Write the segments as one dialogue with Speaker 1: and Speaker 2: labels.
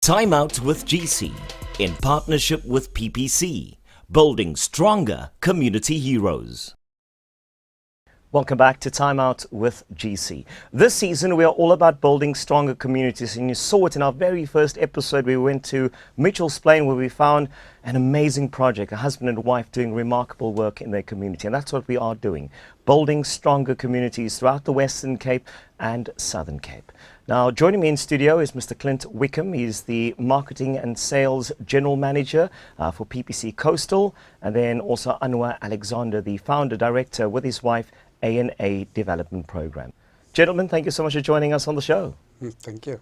Speaker 1: Time Out with GC in partnership with PPC, building stronger community heroes. Welcome back to Time Out with GC. This season we are all about building stronger communities, and you saw it in our very first episode. We went to Mitchell's Plain where we found an amazing project, a husband and wife doing remarkable work in their community, and that's what we are doing, building stronger communities throughout the Western Cape and Southern Cape. Now, joining me in studio is Mr. Clint Wicomb. He's the Marketing and Sales General Manager for PPC Coastal, and then also Anwar Alexander, the Founder Director with his wife, A&A Development Program. Gentlemen, thank you so much for joining us on the show.
Speaker 2: Thank you.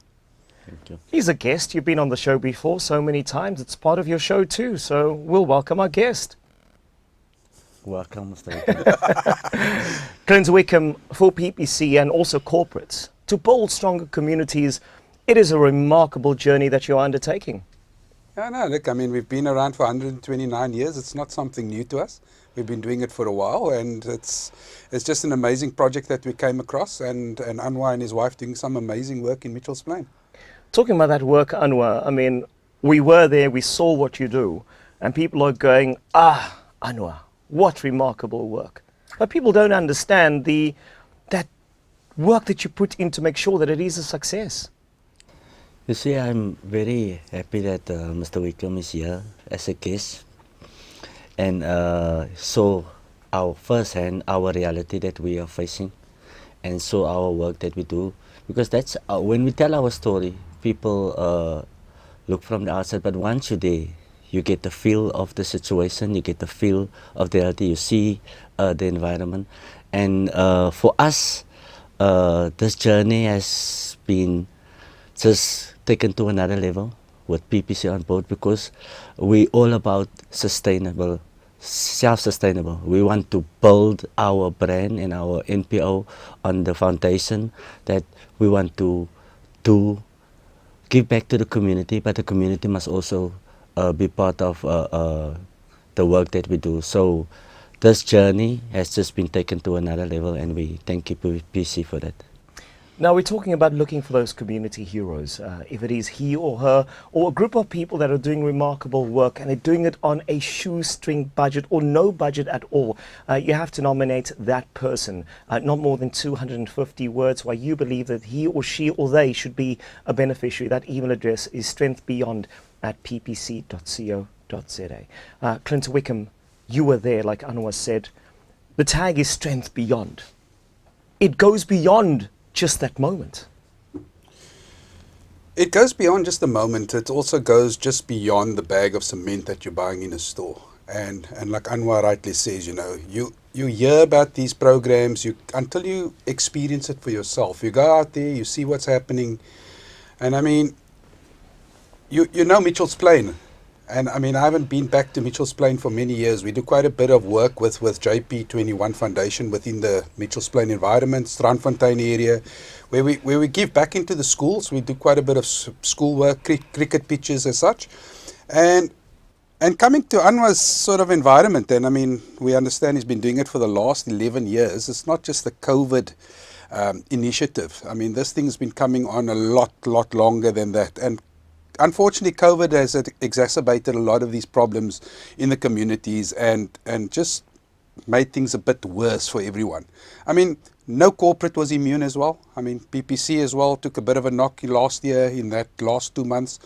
Speaker 3: Thank you.
Speaker 1: He's a guest. You've been on the show before so many times. It's part of your show too, so we'll welcome our guest.
Speaker 3: Welcome, Mr. Wicomb.
Speaker 1: Clint Wicomb for PPC and also corporates. To build stronger communities, it is a remarkable journey that you're undertaking.
Speaker 2: Yeah, no, look, I mean, we've been around for 129 years. It's not something new to us. We've been doing it for a while, and it's just an amazing project that we came across, and Anwar and his wife doing some amazing work in Mitchell's Plain.
Speaker 1: Talking about that work, Anwar, I mean, we were there, we saw what you do, and people are going, Anwar, what remarkable work. But people don't understand that work that you put in to make sure that it is a success.
Speaker 3: You see, I'm very happy that Mr. Wicomb is here as a guest, and so our firsthand our reality that we are facing, and so our work that we do, because that's when we tell our story, people look from the outside, but once you're there, you get the feel of the situation, you get the feel of the reality, you see the environment, and for us, this journey has been just taken to another level with PPC on board, because we all about sustainable, self-sustainable. We want to build our brand and our NPO on the foundation that we want to give back to the community, but the community must also be part of the work that we do. So this journey has just been taken to another level, and we thank you PPC for that.
Speaker 1: Now we're talking about looking for those community heroes, if it is he or her, or a group of people that are doing remarkable work and they're doing it on a shoestring budget or no budget at all. You have to nominate that person, not more than 250 words, why you believe that he or she or they should be a beneficiary. That email address is strengthbeyond@ppc.co.za. Clint Wicomb, you were there, like Anwar said. The tag is strength beyond. It goes beyond just that moment.
Speaker 2: It goes beyond just the moment. It also goes just beyond the bag of cement that you're buying in a store. And like Anwar rightly says, you hear about these programs until you experience it for yourself. You go out there, you see what's happening. And I mean, you know Mitchell's Plain. And I mean, I haven't been back to Mitchell's Plain for many years. We do quite a bit of work with JP21 Foundation within the Mitchell's Plain environment, Strandfontein area, where we give back into the schools. We do quite a bit of school work, cricket pitches as such. And coming to Anwar's sort of environment, then, I mean, we understand he's been doing it for the last 11 years. It's not just the COVID initiative. I mean, this thing's been coming on a lot longer than that. And unfortunately, COVID has exacerbated a lot of these problems in the communities and just made things a bit worse for everyone. I mean, no corporate was immune as well. I mean, PPC as well took a bit of a knock last year in that last 2 months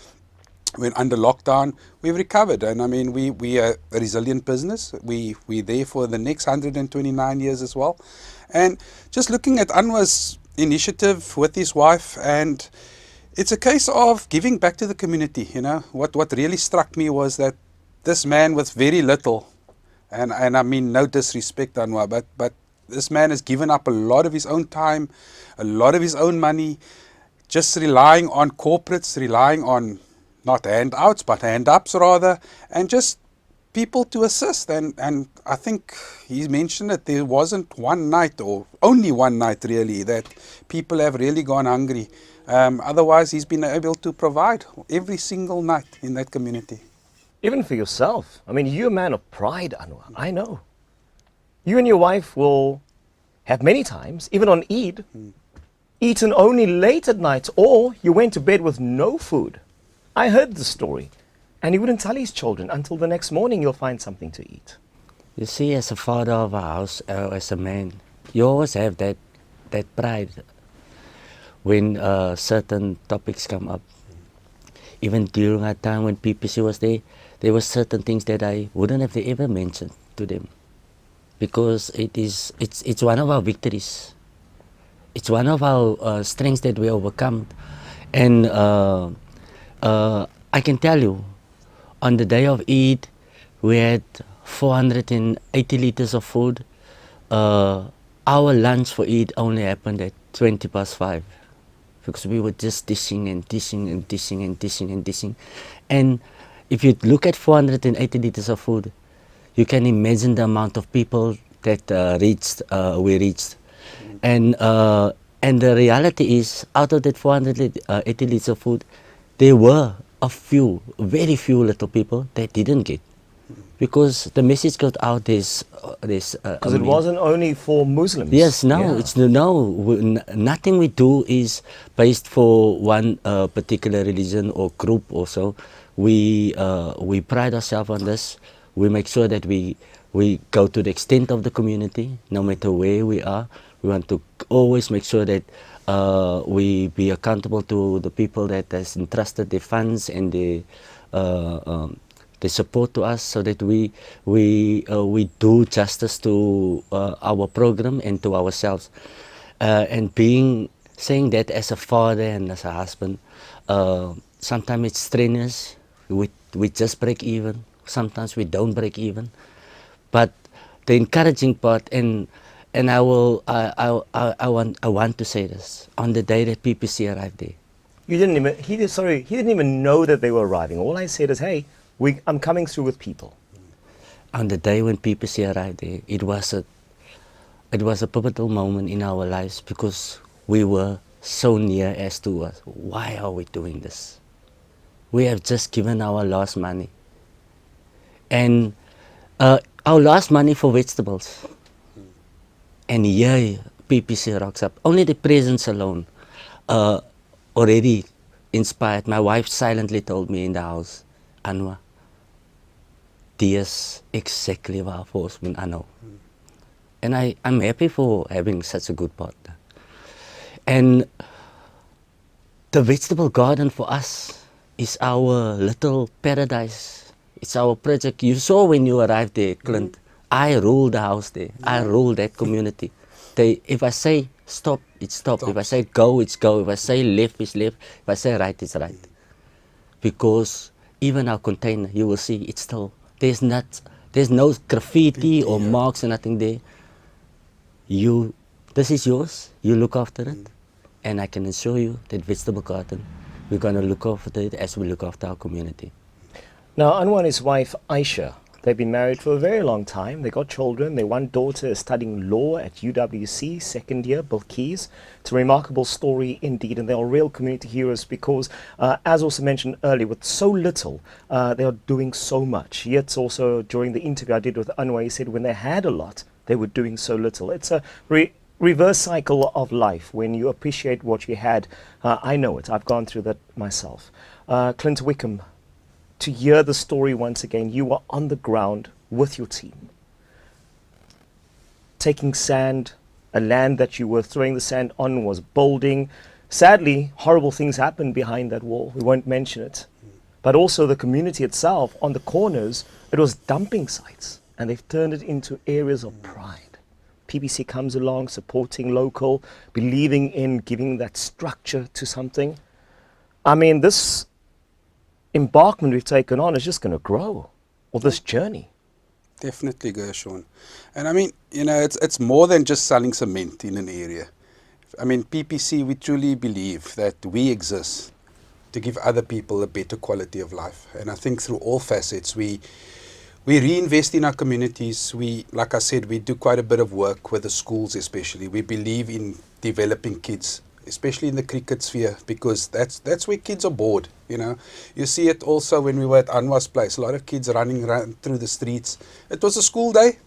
Speaker 2: when under lockdown. We've recovered, and I mean, we are a resilient business. We're there for the next 129 years as well. And just looking at Anwar's initiative with his wife, and it's a case of giving back to the community. What really struck me was that this man with very little, and I mean no disrespect, Anwar, but this man has given up a lot of his own time, a lot of his own money, just relying on corporates, relying on not handouts, but hand-ups rather, and just people to assist. And I think he mentioned that there wasn't one night, or only one night really, that people have really gone hungry. Otherwise, he's been able to provide every single night in that community.
Speaker 1: Even for yourself. I mean, you're a man of pride, Anwar. I know. You and your wife will have many times, even on Eid, eaten only late at night, or you went to bed with no food. I heard the story, and he wouldn't tell his children until the next morning you'll find something to eat.
Speaker 3: You see, as a father of a house, as a man, you always have that pride when certain topics come up. Even during our time when PPC was there were certain things that I wouldn't have ever mentioned to them, because it's one of our victories. It's one of our strengths that we overcome, and I can tell you, on the day of Eid, we had 480 liters of food. Our lunch for Eid only happened at 5:20, because we were just dishing and dishing and dishing and dishing and dishing. And if you look at 480 liters of food, you can imagine the amount of people that we reached. And the reality is, out of that 480 liters of food, there were very few little people that didn't get. Because the message got out, because
Speaker 1: Because it wasn't only for Muslims.
Speaker 3: yes, no,
Speaker 1: Yeah.
Speaker 3: nothing we do is based for one particular religion or group or so. We pride ourselves on this. We make sure that we go to the extent of the community, no matter where we are. We want to always make sure that we be accountable to the people that has entrusted their funds and the support to us, so that we do justice to our program and to ourselves. And saying that as a father and as a husband, sometimes it's strenuous. We just break even. Sometimes we don't break even. But the encouraging part, and I want to say this, on the day that PPC arrived there,
Speaker 1: He didn't even know that they were arriving. All I said is, hey, I'm coming through with people.
Speaker 3: on the day when PPC arrived there, it was a pivotal moment in our lives, because we were so near as to us. Why are we doing this? We have just given our last money, and our last money for vegetables. And here PPC rocks up. Only the presence alone already inspired. My wife silently told me in the house, Anwar, dis exactly waarvoor ons moet aanhou. And I'm happy for having such a good partner. And the vegetable garden for us is our little paradise. It's our project. You saw when you arrived there, Clint. I rule the house there. I rule that community. If I say stop, it's stop. If I say go, it's go. If I say left, it's left. If I say right, it's right. Because even our container, you will see, it's still, there's no graffiti or marks or nothing there. This is yours. You look after it. And I can assure you that vegetable garden, we're going to look after it as we look after our community.
Speaker 1: Now, Anwar and his wife, Aisha, they've been married for a very long time. They got children. Their one daughter is studying law at UWC, second year, Bilkis. It's a remarkable story indeed, and they are real community heroes because, as also mentioned earlier, with so little, they are doing so much. Yet also, during the interview I did with Anwar, he said when they had a lot, they were doing so little. It's a reverse cycle of life. When you appreciate what you had, I know it. I've gone through that myself. Clint, Wicomb, to hear the story once again, you were on the ground with your team, taking sand. A land that you were throwing the sand on was building. Sadly, horrible things happened behind that wall. We won't mention it. But also the community itself, on the corners, it was dumping sites, and they've turned it into areas of pride. PPC comes along, supporting local, believing in giving that structure to something. I mean, this embarkment we've taken on is just going to grow, or this journey.
Speaker 2: Definitely, Gershon. And I mean, you know, it's more than just selling cement in an area. I mean, PPC, we truly believe that we exist to give other people a better quality of life. And I think through all facets, we reinvest in our communities. Like I said, we do quite a bit of work with the schools especially. We believe in developing kids, especially in the cricket sphere, because that's where kids are bored, you know. You see it also when we were at Anwar's place, a lot of kids running around through the streets. It was a school day,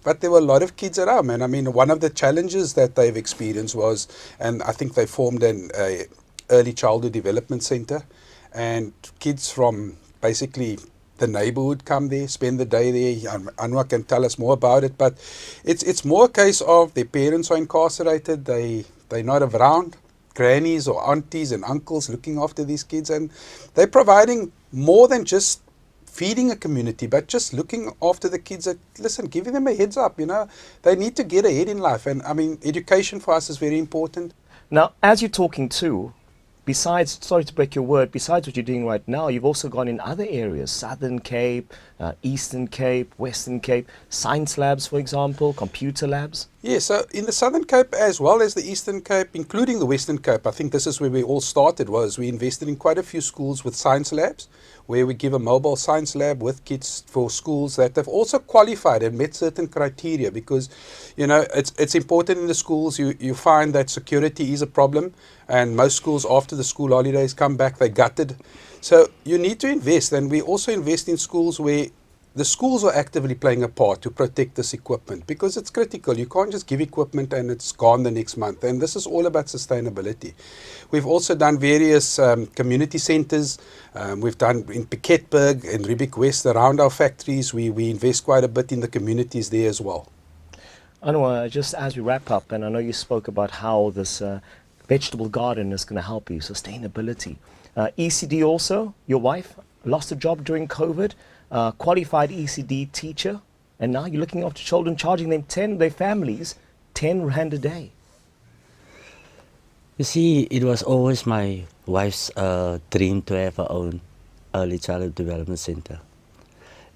Speaker 2: but there were a lot of kids around, man. I mean, one of the challenges that they've experienced was, and I think they formed an early childhood development center, and kids from basically the neighborhood come there, spend the day there. Anwar can tell us more about it, but it's more a case of their parents are incarcerated, they're not around, grannies or aunties and uncles looking after these kids, and they're providing more than just feeding a community, but just looking after the kids that, listen, giving them a heads up, they need to get ahead in life. And I mean, education for us is very important.
Speaker 1: Now, as you're talking too, besides, sorry to break your word, besides what you're doing right now, you've also gone in other areas, Southern Cape, Eastern Cape, Western Cape, science labs, for example, computer labs.
Speaker 2: Yeah, so in the Southern Cape as well as the Eastern Cape, including the Western Cape, I think this is where we all started, was we invested in quite a few schools with science labs, where we give a mobile science lab with kids for schools that have also qualified and met certain criteria, because, it's important in the schools. You find that security is a problem, and most schools after the school holidays come back, they're gutted. So you need to invest, and we also invest in schools where the schools are actively playing a part to protect this equipment, because it's critical. You can't just give equipment and it's gone the next month. And this is all about sustainability. We've also done various community centers. We've done in Piketberg and Riebeek West around our factories. We invest quite a bit in the communities there as well.
Speaker 1: Anwar, just as we wrap up, and I know you spoke about how this vegetable garden is going to help you, sustainability. ECD also, your wife lost a job during COVID. Qualified ECD teacher, and now you're looking after children, charging them their families 10 rand a day.
Speaker 3: You see, it was always my wife's dream to have her own early childhood development center.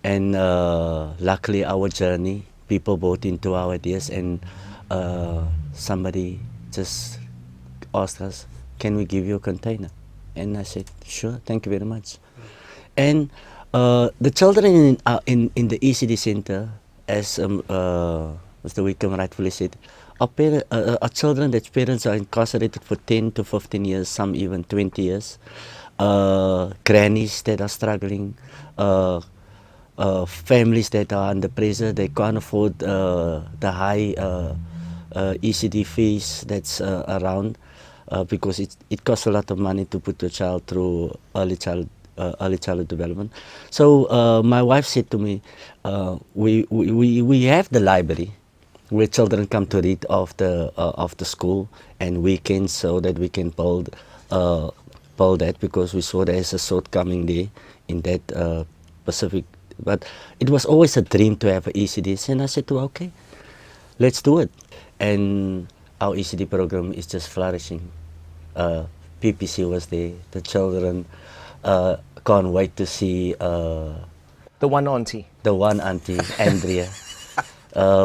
Speaker 3: And luckily our journey, people bought into our ideas, and somebody just asked us, can we give you a container? And I said, sure, thank you very much. And the children in the ECD center, as Mr. Wicomb rightfully said, are children that parents are incarcerated for 10 to 15 years, some even 20 years, grannies that are struggling, families that are under pressure, they can't afford the high ECD fees that's around, because it costs a lot of money to put a child through early childhood development. So my wife said to me, we have the library where children come to read after school and weekends, so that we can build that, because we saw there's a shortcoming there in that Pacific. But it was always a dream to have an ECD, and I said to her, okay, let's do it. And our ECD program is just flourishing. PPC was there, the children can't wait to see
Speaker 1: the one auntie, Andrea,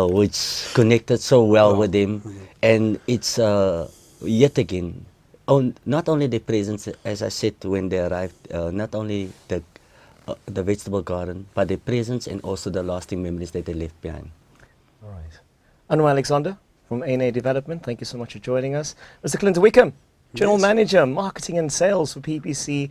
Speaker 1: which connected so well with them. And it's yet again, not only the presence, as I said when they arrived, not only the vegetable garden, but the presence and also the lasting memories that they left behind. All right. Anwar Alexander from ANA Development, thank you so much for joining us. Mr. Clint Wicomb, General Manager, Marketing and Sales for PPC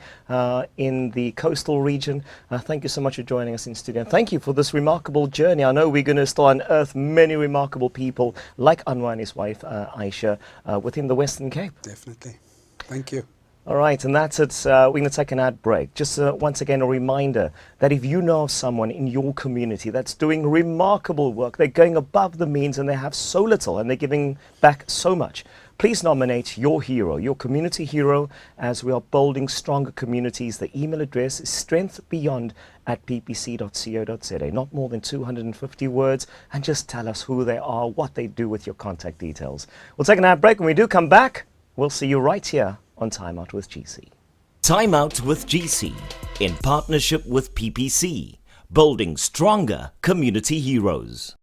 Speaker 1: in the coastal region. Thank you so much for joining us in studio. Thank you for this remarkable journey. I know we're going to still unearth many remarkable people like Anwar and his wife, Aisha, within the Western Cape.
Speaker 2: Definitely. Thank you.
Speaker 1: All right, and that's it. We're going to take an ad break. Just once again, a reminder that if you know of someone in your community that's doing remarkable work, they're going above the means and they have so little and they're giving back so much, please nominate your hero, your community hero, as we are building stronger communities. The email address is strengthbeyond@ppc.co.za. Not more than 250 words, and just tell us who they are, what they do with your contact details. We'll take an ad break. When we do come back, we'll see you right here on Time Out with GC.
Speaker 4: Time Out with GC, in partnership with PPC, building stronger community heroes.